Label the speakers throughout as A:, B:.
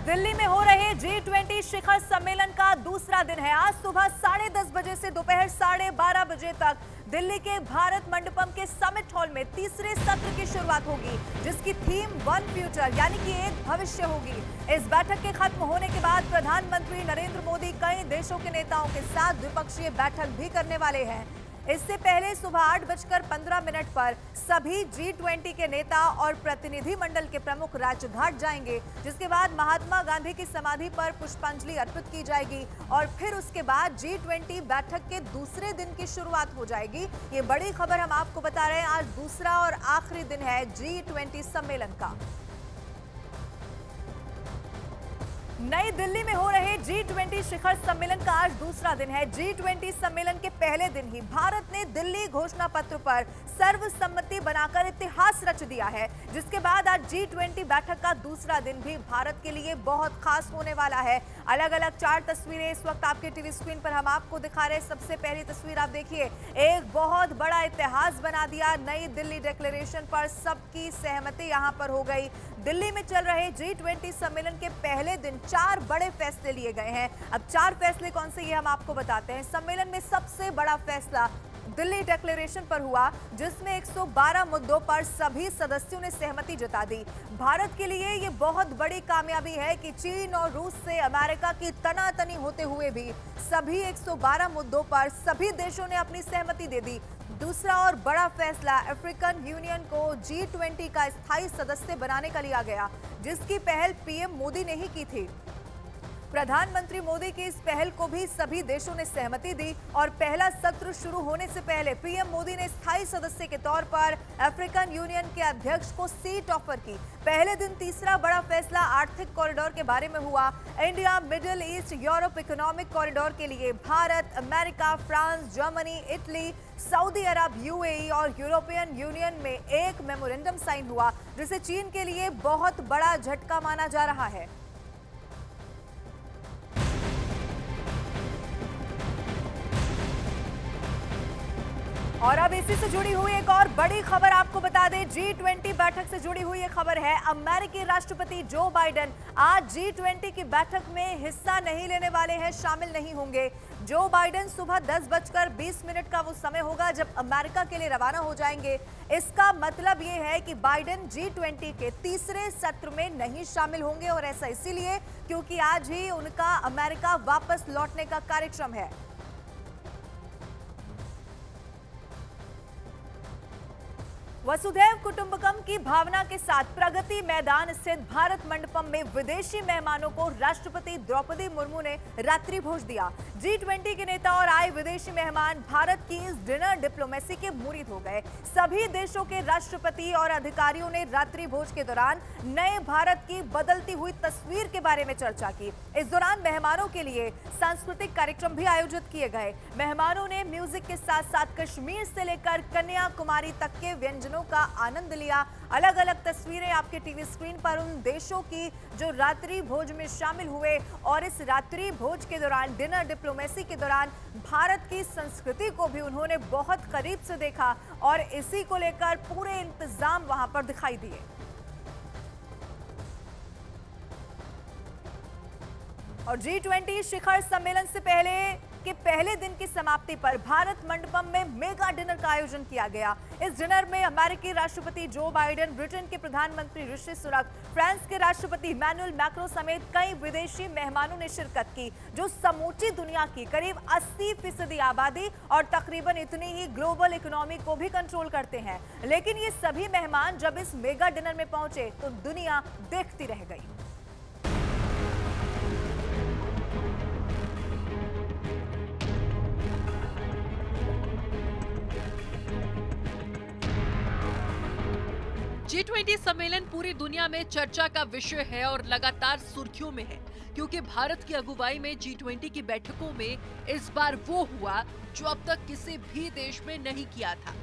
A: दिल्ली में हो रहे G20 शिखर सम्मेलन का दूसरा दिन है। आज सुबह 10:30 बजे से दोपहर 12:30 बजे तक दिल्ली के भारत मंडपम के समिट हॉल में तीसरे सत्र की शुरुआत होगी, जिसकी थीम वन फ्यूचर यानी कि एक भविष्य होगी। इस बैठक के खत्म होने के बाद प्रधानमंत्री नरेंद्र मोदी कई देशों के नेताओं के साथ द्विपक्षीय बैठक भी करने वाले हैं। इससे पहले सुबह 8:15 पर सभी G20 के नेता और प्रतिनिधि मंडल के प्रमुख राजघाट जाएंगे, जिसके बाद महात्मा गांधी की समाधि पर पुष्पांजलि अर्पित की जाएगी और फिर उसके बाद G20 बैठक के दूसरे दिन की शुरुआत हो जाएगी। ये बड़ी खबर हम आपको बता रहे हैं। आज दूसरा और आखिरी दिन है G20 सम्मेलन का। नई दिल्ली में हो रहे G20 शिखर सम्मेलन का आज दूसरा दिन है। G20 सम्मेलन के पहले दिन ही भारत ने दिल्ली घोषणा पत्र पर सर्वसम्मति बनाकर इतिहास रच दिया है, जिसके बाद आज G20 बैठक का दूसरा दिन भी भारत के लिए बहुत खास होने वाला है। अलग अलग 4 तस्वीरें इस वक्त आपके टीवी स्क्रीन पर हम आपको दिखा रहे हैं। सबसे पहली तस्वीर आप देखिए, एक बहुत बड़ा इतिहास बना दिया। नई दिल्ली डिक्लेरेशन पर सबकी सहमति यहां पर हो गई। दिल्ली में चल रहे G20 सम्मेलन के पहले दिन 4 बड़े फैसले लिए गए हैं। अब 4 फैसले कौन से ये हम आपको बताते हैं। सम्मेलन में सबसे बड़ा फैसला दिल्ली डिक्लेरेशन पर हुआ, जिसमें 112 मुद्दों पर सभी सदस्यों ने सहमति जता दी। भारत के लिए ये बहुत बड़ी कामयाबी है कि चीन और रूस से अमेरिका की तनातनी होते हुए भी सभी 112 मुद्दों पर सभी देशों ने अपनी सहमति दे दी। दूसरा और बड़ा फैसला अफ्रीकन यूनियन को G20 का स्थायी सदस्य बनाने का लिया गया, जिसकी पहल पीएम मोदी ने ही की थी। प्रधानमंत्री मोदी की इस पहल को भी सभी देशों ने सहमति दी और पहला सत्र शुरू होने से पहले पीएम मोदी ने स्थायी सदस्य के तौर पर अफ्रीकन यूनियन के अध्यक्ष को सीट ऑफर की। पहले दिन तीसरा बड़ा फैसला आर्थिक कॉरिडोर के बारे में हुआ। India Middle East Europe economic corridor के लिए Bharat, America, France, Germany, Italy, Saudi Arab, UAE और यूरोपियन यूनियन में एक मेमोरेंडम साइन हुआ, जिसे चीन के लिए बहुत बड़ा झटका माना जा रहा है। और अब इसी से जुड़ी हुई एक और बड़ी खबर आपको बता दें। G20 बैठक से जुड़ी हुई एक खबर है। अमेरिकी राष्ट्रपति जो बाइडेन आज G20 की बैठक में हिस्सा नहीं लेने वाले हैं, शामिल नहीं होंगे। जो बाइडेन सुबह 10:20 का वो समय होगा जब अमेरिका के लिए रवाना हो जाएंगे। इसका मतलब ये है कि बाइडेन G20 के तीसरे सत्र में नहीं शामिल होंगे, और ऐसा इसीलिए क्योंकि आज ही उनका अमेरिका वापस लौटने का कार्यक्रम है। वसुधैव कुटुंबकम की भावना के साथ प्रगति मैदान स्थित भारत मंडपम में विदेशी मेहमानों को राष्ट्रपति द्रौपदी मुर्मू ने रात्रि भोज दिया। G20 के नेता और आए विदेशी मेहमान भारत की इस डिनर डिप्लोमेसी के मुरीद हो गए। सभी देशों के राष्ट्रपति और अधिकारियों ने रात्रि भोज के दौरान नए भारत की बदलती हुई तस्वीर के बारे में चर्चा की। इस दौरान मेहमानों के लिए सांस्कृतिक कार्यक्रम भी आयोजित किए गए। मेहमानों ने म्यूजिक के साथ साथ कश्मीर से लेकर कन्याकुमारी तक के व्यंजनों का आनंद लिया। अलग अलग तस्वीरें आपके टीवी स्क्रीन पर उन देशों की जो रात्रि भोज में शामिल हुए, और इस रात्रि भोज के दौरान डिनर डिप्लोमेसी के दौरान भारत की संस्कृति को भी उन्होंने बहुत करीब से देखा और इसी को लेकर पूरे इंतजाम वहां पर दिखाई दिए। और G20 शिखर सम्मेलन से पहले दिन की समाप्ति पर भारत मंडपम में मेगा डिनर का आयोजन किया गया। इस डिनर में अमेरिकी राष्ट्रपति जो बाइडेन, ब्रिटेन के प्रधानमंत्री ऋषि सुनक, फ्रांस के राष्ट्रपति इमैनुअल मैक्रों समेत कई विदेशी मेहमानों ने शिरकत की, जो समूची दुनिया की करीब 80% आबादी और तकरीबन इतनी ही ग्लोबल इकोनॉमी को भी कंट्रोल करते हैं। लेकिन ये सभी मेहमान जब इस मेगा डिनर में पहुंचे तो दुनिया देखती रह गई।
B: G20 सम्मेलन पूरी दुनिया में चर्चा का विषय है और लगातार सुर्खियों में है, क्योंकि भारत की अगुवाई में G20 की बैठकों में इस बार वो हुआ जो अब तक किसी भी देश में नहीं किया था।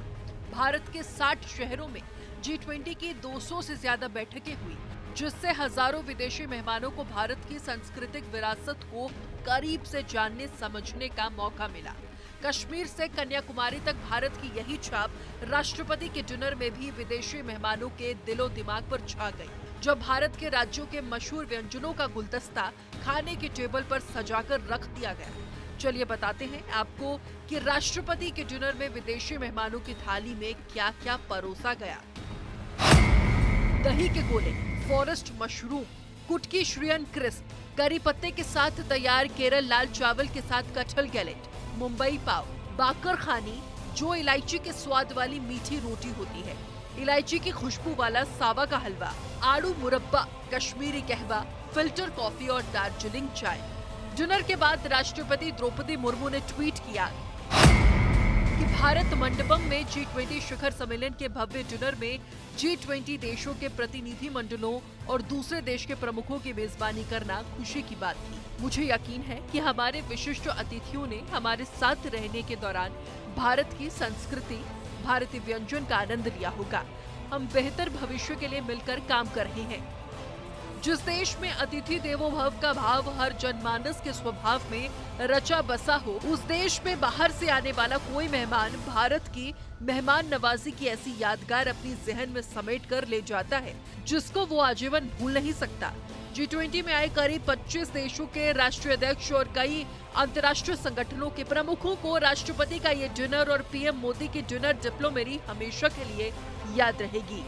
B: भारत के 60 शहरों में G20 की 200 से ज्यादा बैठकें हुई, जिससे हजारों विदेशी मेहमानों को भारत की सांस्कृतिक विरासत को करीब से जानने समझने का मौका मिला। कश्मीर से कन्याकुमारी तक भारत की यही छाप राष्ट्रपति के डिनर में भी विदेशी मेहमानों के दिलो दिमाग पर छा गई। जब भारत के राज्यों के मशहूर व्यंजनों का गुलदस्ता खाने की टेबल पर सजाकर रख दिया गया। चलिए बताते हैं आपको कि राष्ट्रपति के डिनर में विदेशी मेहमानों की थाली में क्या क्या परोसा गया। दही के गोले, फॉरेस्ट मशरूम, कुटकी श्रीयन क्रिस्प, करी पत्ते के साथ तैयार केरल लाल चावल के साथ कटहल गैलेट, मुंबई पाव, बाकर खानी जो इलायची के स्वाद वाली मीठी रोटी होती है, इलायची की खुशबू वाला सावा का हलवा, आड़ू मुरब्बा, कश्मीरी कहवा, फिल्टर कॉफी और दार्जिलिंग चाय। डिनर के बाद राष्ट्रपति द्रौपदी मुर्मू ने ट्वीट किया कि भारत मंडपम में G20 शिखर सम्मेलन के भव्य डिनर में G20 देशों के प्रतिनिधि मंडलों और दूसरे देश के प्रमुखों की मेजबानी करना खुशी की बात थी। मुझे यकीन है कि हमारे विशिष्ट अतिथियों ने हमारे साथ रहने के दौरान भारत की संस्कृति, भारतीय व्यंजन का आनंद लिया होगा। हम बेहतर भविष्य के लिए मिलकर काम कर रहे हैं। जिस देश में अतिथि देवो भव का भाव हर जनमानस के स्वभाव में रचा बसा हो, उस देश में बाहर से आने वाला कोई मेहमान भारत की मेहमान नवाजी की ऐसी यादगार अपनी जहन में समेट कर ले जाता है जिसको वो आजीवन भूल नहीं सकता। G20 में आए करीब 25 देशों के राष्ट्रीय अध्यक्ष और कई अंतर्राष्ट्रीय संगठनों के प्रमुखों को राष्ट्रपति का ये डिनर और पीएम मोदी की डिनर डिप्लोमेरी हमेशा के लिए याद रहेगी।